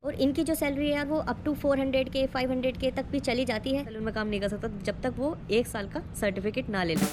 और इनकी जो सैलरी है यार वो अप टू 400 के 500 के तक भी चली जाती है। सैलून में काम नहीं कर सकता जब तक वो 1 साल का सर्टिफिकेट ना ले ले।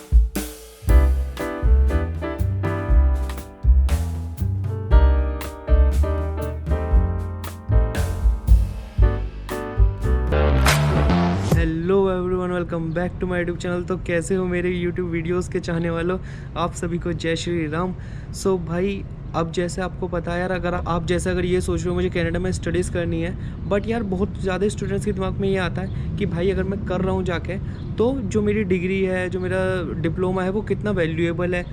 Hello everyone, welcome back to my YouTube channel. तो कैसे हो मेरे यूट्यूब वीडियोस के चाहने वालों, आप सभी को जय श्री राम। सो भाई, अब जैसे आपको पता है यार, अगर ये सोच रहे हो मुझे कनाडा में स्टडीज़ करनी है, बट यार बहुत ज़्यादा स्टूडेंट्स के दिमाग में ये आता है कि भाई अगर मैं कर रहा हूँ जाके, तो जो मेरी डिग्री है, जो मेरा डिप्लोमा है, वो कितना वैल्यूएबल है,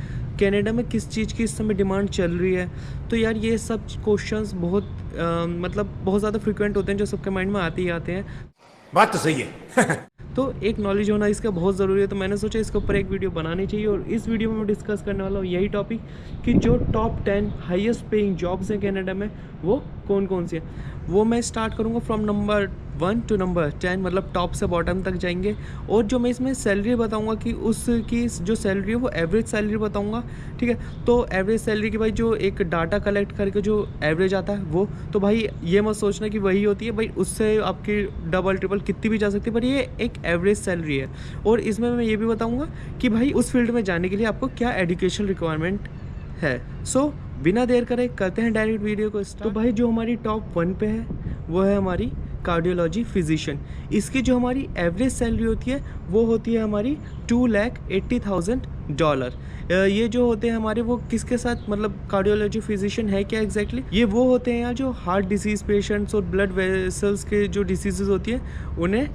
कनाडा में किस चीज़ की इस समय डिमांड चल रही है। तो यार ये सब क्वेश्चंस बहुत ज़्यादा फ्रिक्वेंट होते हैं, जो सबके माइंड में आते ही आते हैं। बात तो सही है। तो एक नॉलेज होना इसका बहुत ज़रूरी है। तो मैंने सोचा इसके ऊपर एक वीडियो बनानी चाहिए, और इस वीडियो में मैं डिस्कस करने वाला हूँ यही टॉपिक कि जो टॉप 10 हाईएस्ट पेइंग जॉब्स हैं कनाडा में, वो कौन कौन सी हैं। वो मैं स्टार्ट करूँगा फ्रॉम नंबर 1 टू नंबर 10, मतलब टॉप से बॉटम तक जाएंगे। और जो मैं इसमें सैलरी बताऊंगा कि उसकी जो सैलरी है वो एवरेज सैलरी बताऊंगा, ठीक है। तो एवरेज सैलरी की भाई जो एक डाटा कलेक्ट करके जो एवरेज आता है वो, तो भाई ये मत सोचना कि वही होती है, भाई उससे आपकी डबल ट्रिपल कितनी भी जा सकती है, पर ये एक एवरेज सैलरी है। और इसमें मैं ये भी बताऊँगा कि भाई उस फील्ड में जाने के लिए आपको क्या एजुकेशन रिक्वायरमेंट है। सो बिना देर करे करते हैं डायरेक्ट वीडियो को स्टार्ट। तो भाई जो हमारी टॉप 1 पे है वो है हमारी कार्डियोलॉजी फिजिशियन। इसकी जो हमारी एवरेज सैलरी होती है वो होती है हमारी $280,000। ये जो होते हैं हमारे, वो किसके साथ, मतलब कार्डियोलॉजी फिजिशियन है क्या एग्जैक्टली, ये वो होते हैं यार जो हार्ट डिसीज़ पेशेंट्स और ब्लड वेसल्स के जो डिसीज़ होती हैं उन्हें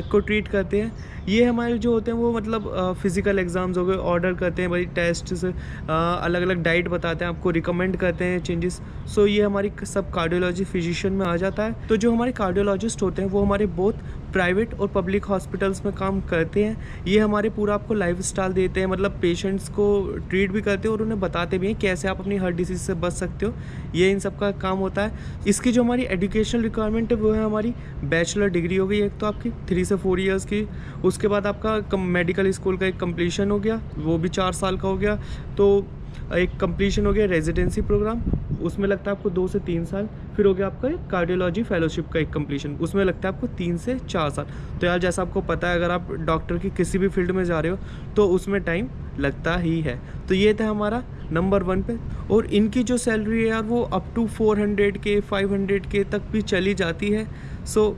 को ट्रीट करते हैं। ये हमारे जो होते हैं वो मतलब फिजिकल एग्जाम्स हो गए, ऑर्डर करते हैं भाई टेस्ट से, अलग अलग डाइट बताते हैं, आपको रिकमेंड करते हैं चेंजेस। सो ये हमारी सब कार्डियोलॉजी फिजिशियन में आ जाता है। तो जो हमारे कार्डियोलॉजिस्ट होते हैं वो हमारे बहुत प्राइवेट और पब्लिक हॉस्पिटल्स में काम करते हैं। ये हमारे पूरा आपको लाइफ स्टाइल देते हैं, मतलब पेशेंट्स को ट्रीट भी करते हैं और उन्हें बताते भी हैं कैसे आप अपनी हार्ट डिसीज़ से बच सकते हो। ये इन सब का काम होता है। इसकी जो हमारी एजुकेशनल रिक्वायरमेंट है वो है हमारी बैचलर डिग्री हो गई एक तो आपकी 3 से 4 ईयर्स की। उसके बाद आपका मेडिकल स्कूल का एक कंप्लीशन हो गया, वो भी 4 साल का हो गया। तो एक कंप्लीशन हो गया रेजिडेंसी प्रोग्राम, उसमें लगता है आपको 2 से 3 साल। फिर हो गया आपका कार्डियोलॉजी फेलोशिप का एक कंप्लीशन, उसमें लगता है आपको 3 से 4 साल। तो यार जैसा आपको पता है, अगर आप डॉक्टर की किसी भी फील्ड में जा रहे हो तो उसमें टाइम लगता ही है। तो ये था हमारा नंबर 1 पे। और इनकी जो सैलरी है यार वो अप टू 400 के 500 के तक भी चली जाती है। सो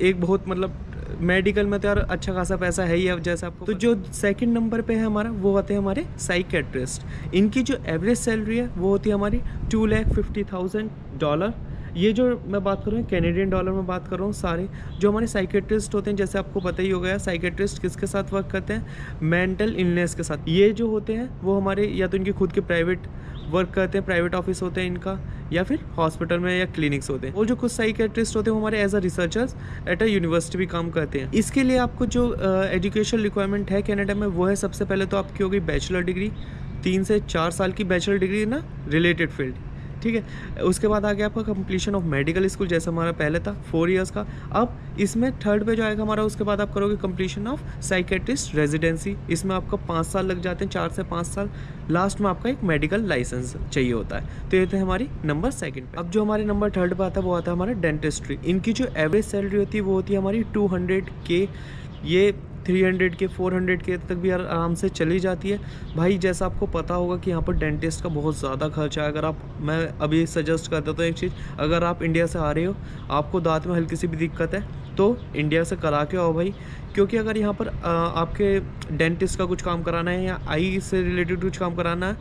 एक बहुत मतलब मेडिकल में तो यार अच्छा खासा पैसा है ही अब जैसा आपको। तो जो सेकंड नंबर पे है हमारा, वो होते हैं हमारे साइकेट्रिस्ट। इनकी जो एवरेज सैलरी है वो होती है हमारी $250,000। ये जो मैं बात कर रहा हूँ कैनेडियन डॉलर में बात कर रहा हूँ। सारे जो हमारे साइकेट्रिस्ट होते हैं, जैसे आपको पता ही हो गया, साइकेट्रिस्ट किसके साथ वर्क करते हैं, मेंटल इलनेस के साथ। ये जो होते हैं वो हमारे या तो इनके खुद के प्राइवेट वर्क करते हैं, प्राइवेट ऑफिस होते हैं इनका, या फिर हॉस्पिटल में या क्लिनिक्स होते हैं। और जो कुछ साइकेट्रिस्ट होते हैं वो हमारे as a researchers at a university भी काम करते हैं। इसके लिए आपको जो एजुकेशन रिक्वायरमेंट है कनाडा में वो है, सबसे पहले तो आपकी होगी बैचलर डिग्री, 3 से 4 साल की बैचलर डिग्री ना रिलेटेड फील्ड, ठीक है। उसके बाद आ गया आपका कंप्लीशन ऑफ मेडिकल स्कूल, जैसा हमारा पहले था 4 ईयर्स का। अब इसमें थर्ड पे जो आएगा हमारा, उसके बाद आप करोगे कंप्लीशन ऑफ साइकेट्रिस्ट रेजिडेंसी। इसमें आपका 5 साल लग जाते हैं, 4 से 5 साल। लास्ट में आपका एक मेडिकल लाइसेंस चाहिए होता है। तो ये थे हमारी नंबर 2 पे। अब जो हमारे नंबर 3 पे आता है वो आता है हमारा डेंटिस्ट्री। इनकी जो एवरेज सैलरी होती है वो होती है हमारी 200K। ये 300 के 400 के तक भी आराम से चली जाती है। भाई जैसा आपको पता होगा कि यहाँ पर डेंटिस्ट का बहुत ज़्यादा खर्चा है। मैं अभी सजेस्ट कर देता हूँ एक चीज़, अगर आप इंडिया से आ रहे हो, आपको दांत में हल्की सी भी दिक्कत है तो इंडिया से करा के आओ भाई। क्योंकि अगर यहाँ पर आपके डेंटिस्ट का कुछ काम कराना है या आई से रिलेटेड कुछ काम कराना है,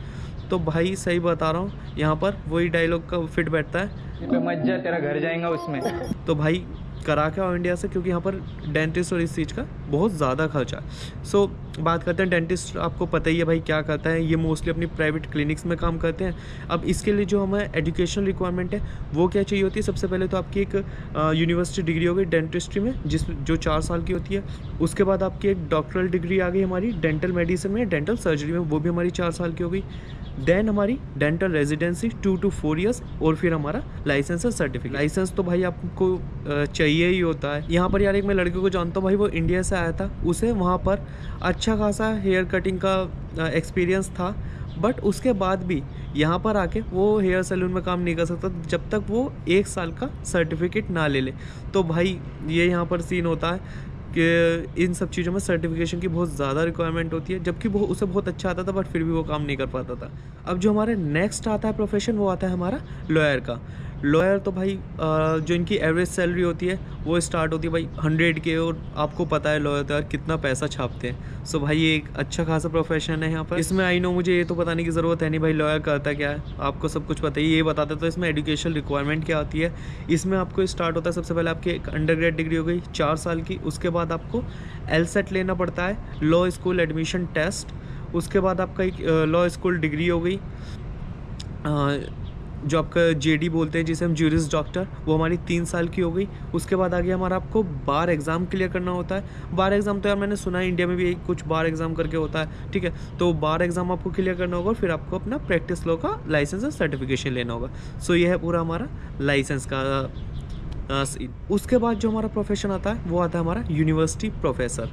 तो भाई सही बता रहा हूँ, यहाँ पर वही डायलॉग का फिट बैठता है, मत जा तेरा घर जाएगा उसमें। तो भाई करा के आओ इंडिया से, क्योंकि यहाँ पर डेंटिस्ट और इस चीज़ का बहुत ज़्यादा खर्चा है। सो बात करते हैं डेंटिस्ट। आपको पता ही है भाई क्या करता है, ये मोस्टली अपनी प्राइवेट क्लिनिक्स में काम करते हैं। अब इसके लिए जो हमें एजुकेशन रिक्वायरमेंट है वो क्या चाहिए होती है, सबसे पहले तो आपकी एक यूनिवर्सिटी डिग्री हो गई डेंटिस्ट्री में, जो 4 साल की होती है। उसके बाद आपकी एक डॉक्टरल डिग्री आ गई हमारी डेंटल मेडिसिन में, डेंटल सर्जरी में, वो भी हमारी 4 साल की हो गई। देन हमारी डेंटल रेजिडेंसी 2 to 4 ईयर्स, और फिर हमारा लाइसेंस और सर्टिफिकेट। लाइसेंस तो भाई आपको चाहिए ही होता है। यहाँ पर यार एक मैं लड़के को जानता हूँ भाई, वो इंडिया से आया था, उसे वहाँ पर अच्छा खासा हेयर कटिंग का एक्सपीरियंस था, बट उसके बाद भी यहाँ पर आके वो हेयर सैलून में काम नहीं कर सकता जब तक वो 1 साल का सर्टिफिकेट ना ले ले। तो भाई ये यहाँ पर सीन होता है कि इन सब चीज़ों में सर्टिफिकेशन की बहुत ज़्यादा रिक्वायरमेंट होती है, जबकि वो उसे बहुत अच्छा आता था बट फिर भी वो काम नहीं कर पाता था। अब जो हमारे नेक्स्ट आता है प्रोफेशन, वो आता है हमारा लॉयर का। लॉयर तो भाई जो इनकी एवरेज सैलरी होती है वो स्टार्ट होती है भाई 100 के, और आपको पता है लॉयर तो यार कितना पैसा छापते हैं। सो भाई ये एक अच्छा खासा प्रोफेशन है यहाँ पर। इसमें आई नो मुझे ये तो बताने की ज़रूरत है नहीं भाई लॉयर करता क्या है, आपको सब कुछ पता ही, ये बताते तो इसमें एजुकेशन रिक्वायरमेंट क्या होती है। इसमें आपको स्टार्ट होता है सबसे पहले आपकी एक अंडरग्रेड डिग्री हो गई 4 साल की, उसके बाद आपको LSAT लेना पड़ता है, लॉ स्कूल एडमिशन टेस्ट, उसके बाद आपका एक लॉ स्कूल डिग्री हो गई जो आपका JD बोलते हैं जिसे हम ज्यूरिस डॉक्टर, वो हमारी 3 साल की हो गई। उसके बाद आगे हमारा आपको बार एग्ज़ाम क्लियर करना होता है। बार एग्ज़ाम तो यार मैंने सुना है इंडिया में भी कुछ बार एग्ज़ाम करके होता है, ठीक है। तो बार एग्ज़ाम आपको क्लियर करना होगा, फिर आपको अपना प्रैक्टिस लॉ का लाइसेंस और सर्टिफिकेशन लेना होगा। सो ये है पूरा हमारा लाइसेंस का उसके बाद जो हमारा प्रोफेशन आता है वो आता है हमारा यूनिवर्सिटी प्रोफेसर।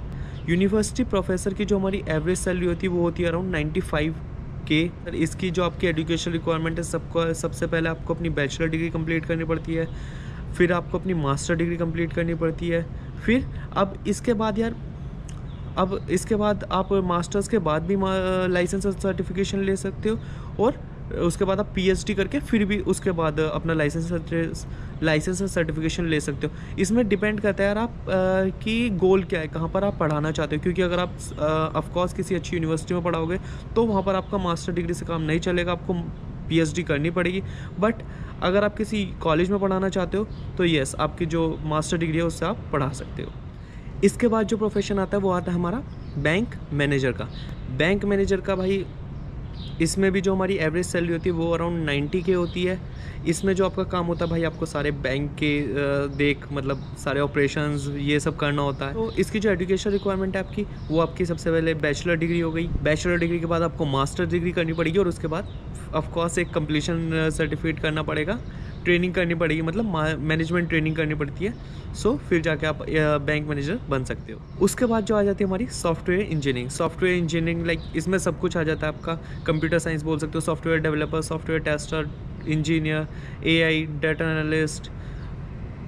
यूनिवर्सिटी प्रोफेसर की जो हमारी एवरेज सैलरी होती है वो होती है अराउंड 95 के। इसकी जो आपकी एजुकेशन रिक्वायरमेंट है सबसे पहले आपको अपनी बैचलर डिग्री कंप्लीट करनी पड़ती है, फिर आपको अपनी मास्टर डिग्री कंप्लीट करनी पड़ती है, फिर अब इसके बाद आप मास्टर्स के बाद भी लाइसेंस और सर्टिफिकेशन ले सकते हो, और उसके बाद आप PhD करके फिर भी उसके बाद अपना लाइसेंस और सर्टिफिकेशन ले सकते हो। इसमें डिपेंड करता है यार आप कि गोल क्या है, कहाँ पर आप पढ़ाना चाहते हो, क्योंकि अगर आप ऑफकोर्स किसी अच्छी यूनिवर्सिटी में पढ़ाओगे तो वहाँ पर आपका मास्टर डिग्री से काम नहीं चलेगा, आपको PhD करनी पड़ेगी। बट अगर आप किसी कॉलेज में पढ़ाना चाहते हो तो येस, आपकी जो मास्टर डिग्री है उससे आप पढ़ा सकते हो। इसके बाद जो प्रोफेशन आता है वो आता है हमारा बैंक मैनेजर का। बैंक मैनेजर का भाई इसमें भी जो हमारी एवरेज सैलरी होती है वो अराउंड 90 के होती है। इसमें जो आपका काम होता है भाई, आपको सारे बैंक के मतलब सारे ऑपरेशंस ये सब करना होता है। तो इसकी जो एजुकेशन रिक्वायरमेंट है आपकी, वो आपकी सबसे पहले बैचलर डिग्री हो गई। बैचलर डिग्री के बाद आपको मास्टर डिग्री करनी पड़ेगी, और उसके बाद ऑफकोर्स एक कंप्लीशन सर्टिफिकेट करना पड़ेगा, ट्रेनिंग करनी पड़ेगी, मतलब मैनेजमेंट ट्रेनिंग करनी पड़ती है। सो फिर जाके आप बैंक मैनेजर बन सकते हो। उसके बाद जो आ जाती है हमारी software engineering. Software engineering like इसमें सब कुछ आ जाता है आपका, कंप्यूटर साइंस बोल सकते हो, software developer, software tester, engineer, AI, data analyst.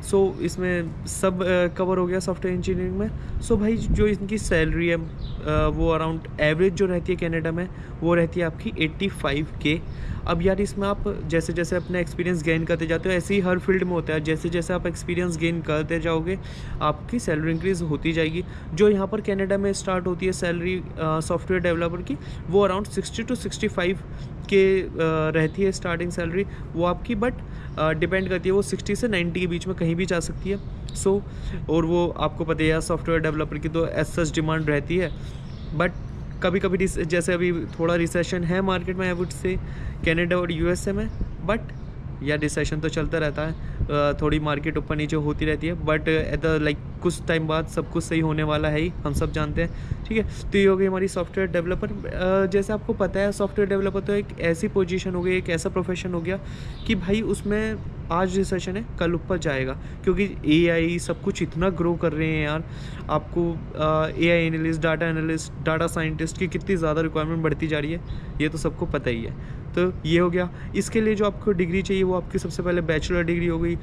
So इसमें सब कवर हो गया सॉफ्टवेयर इंजीनियरिंग में। सो भाई जो इनकी सैलरी है वो अराउंड एवरेज जो रहती है कनाडा में वो रहती है आपकी 85 के। अब यार इसमें आप जैसे जैसे अपना एक्सपीरियंस गेन करते जाते हो, ऐसे ही हर फील्ड में होता है, जैसे जैसे आप एक्सपीरियंस गेन करते जाओगे आपकी सैलरी इंक्रीज होती जाएगी। जो यहाँ पर कनाडा में स्टार्ट होती है सैलरी सॉफ्टवेयर डेवलपर की, वो अराउंड 60 to 65 के रहती है स्टार्टिंग सैलरी वो आपकी, बट डिपेंड करती है वो 60 से 90 के बीच में कहीं भी जा सकती है। सो और वो आपको पता है सॉफ्टवेयर डेवलपर की तो एज सच डिमांड रहती है, बट कभी कभी जैसे अभी थोड़ा रिसेशन है मार्केट में, आई वुड से कनाडा और USA में, बट या रिसेशन तो चलता रहता है, थोड़ी मार्केट ऊपर नीचे होती रहती है, बट एट द लाइक कुछ टाइम बाद सब कुछ सही होने वाला है ही, हम सब जानते हैं, ठीक है। तो ये हो गई हमारी सॉफ्टवेयर डेवलपर। जैसे आपको पता है सॉफ्टवेयर डेवलपर तो एक ऐसी पोजीशन हो गई, एक ऐसा प्रोफेशन हो गया कि भाई उसमें आज रिसेशन है कल ऊपर जाएगा, क्योंकि AI सब कुछ इतना ग्रो कर रहे हैं यार। आपको AI analyst, data analyst, data scientist की कितनी ज़्यादा रिक्वायरमेंट बढ़ती जा रही है, ये तो सबको पता ही है। तो ये हो गया। इसके लिए जो आपको डिग्री चाहिए वो आपकी सबसे पहले बैचलर डिग्री हो गई।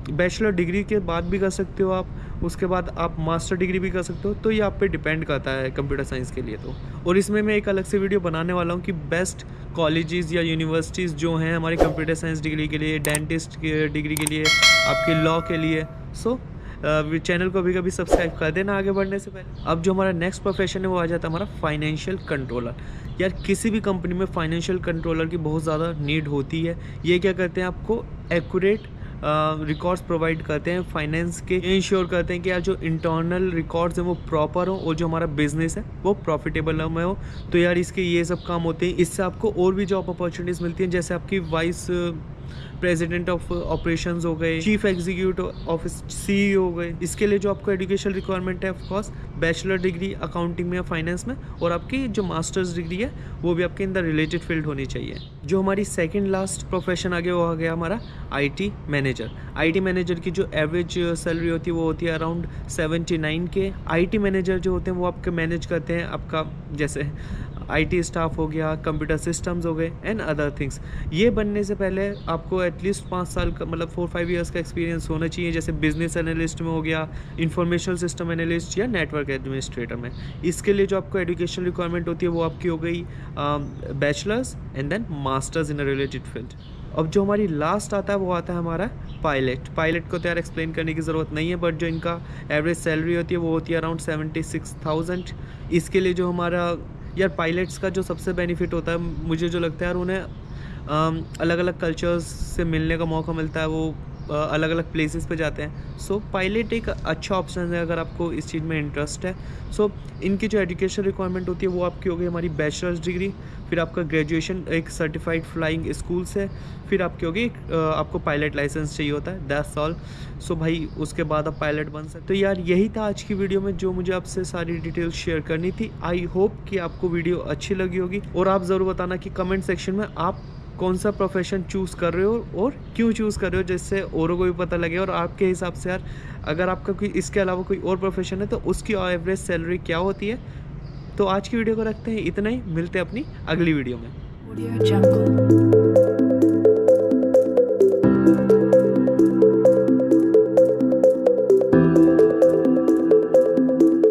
बैचलर डिग्री के बाद भी कर सकते हो आप, उसके बाद आप मास्टर डिग्री भी कर सकते हो। तो ये आप पे डिपेंड करता है कंप्यूटर साइंस के लिए तो। और इसमें मैं एक अलग से वीडियो बनाने वाला हूँ कि बेस्ट कॉलेजेस या यूनिवर्सिटीज़ जो हैं हमारी कंप्यूटर साइंस डिग्री के लिए, डेंटिस्ट की डिग्री के लिए, आपके लॉ के लिए। सो चैनल को कभी सब्सक्राइब कर देना आगे बढ़ने से पहले। अब जो हमारा नेक्स्ट प्रोफेशन है वो आ जाता है हमारा फाइनेंशियल कंट्रोलर। यार किसी भी कंपनी में फाइनेंशियल कंट्रोलर की बहुत ज़्यादा नीड होती है। ये क्या करते हैं, आपको एक्यूरेट रिकॉर्ड्स प्रोवाइड करते हैं फाइनेंस के, इंश्योर करते हैं कि यार जो इंटरनल रिकॉर्ड्स हैं वो प्रॉपर हो और जो हमारा बिजनेस है वो प्रॉफिटेबल में हो। तो यार इसके ये सब काम होते हैं। इससे आपको और भी जॉब अपॉर्चुनिटीज़ मिलती हैं, जैसे आपकी वाइस प्रेसिडेंट ऑफ ऑपरेशंस हो गए, चीफ एग्जीक्यूटिव ऑफिस CEO हो गए। इसके लिए जो आपको एजुकेशन रिक्वायरमेंट है ऑफकोर्स बैचलर डिग्री अकाउंटिंग में या फाइनेंस में, और आपकी जो मास्टर्स डिग्री है वो भी आपके इन द रिलेटेड फील्ड होनी चाहिए। जो हमारी सेकंड लास्ट प्रोफेशन आगे वो आ गया हमारा IT मैनेजर। IT मैनेजर की जो एवरेज सैलरी होती है वो होती है अराउंड 79 के। IT मैनेजर जो होते हैं वो आपके मैनेज करते हैं आपका, जैसे IT स्टाफ हो गया, कंप्यूटर सिस्टम्स हो गए एंड अदर थिंग्स। ये बनने से पहले आपको एटलीस्ट 5 साल का मतलब 4-5 ईयर्स का एक्सपीरियंस होना चाहिए, जैसे बिजनेस एनालिस्ट में हो गया, इंफॉर्मेशनल सिस्टम एनालिस्ट या नेटवर्क एडमिनिस्ट्रेटर में। इसके लिए जो आपको एजुकेशन रिक्वायरमेंट होती है वो आपकी हो गई bachelors and then masters in a related field. अब जो हमारी लास्ट आता है वो आता है हमारा पायलट को तो यार एक्सप्लेन करने की ज़रूरत नहीं है, बट जो इनका एवरेज सैलरी होती है वो होती है अराउंड 76,000। इसके लिए जो हमारा यार पायलट्स का जो सबसे बेनिफिट होता है मुझे जो लगता है यार, उन्हें अलग अलग कल्चर्स से मिलने का मौका मिलता है, वो अलग अलग प्लेसेस पे जाते हैं। सो पायलट एक अच्छा ऑप्शन है अगर आपको इस चीज़ में इंटरेस्ट है। सो इनकी जो एजुकेशन रिक्वायरमेंट होती है वो आपकी हो गई हमारी बैचलर्स डिग्री, फिर आपका ग्रेजुएशन एक सर्टिफाइड फ्लाइंग स्कूल से, फिर आपकी होगी आपको पायलट लाइसेंस चाहिए होता है, दैट्स ऑल। सो भाई उसके बाद आप पायलट बन सकते। तो यार यही था आज की वीडियो में जो मुझे आपसे सारी डिटेल्स शेयर करनी थी। आई होप कि आपको वीडियो अच्छी लगी होगी, और आप ज़रूर बताना कि कमेंट सेक्शन में आप कौन सा प्रोफेशन चूज़ कर रहे हो और क्यों चूज़ कर रहे हो, जिससे औरों को भी पता लगे। और आपके हिसाब से यार अगर आपका कोई इसके अलावा कोई और प्रोफेशन है तो उसकी एवरेज सैलरी क्या होती है। तो आज की वीडियो को रखते हैं इतना ही, मिलते हैं अपनी अगली वीडियो में। Audio Jungle.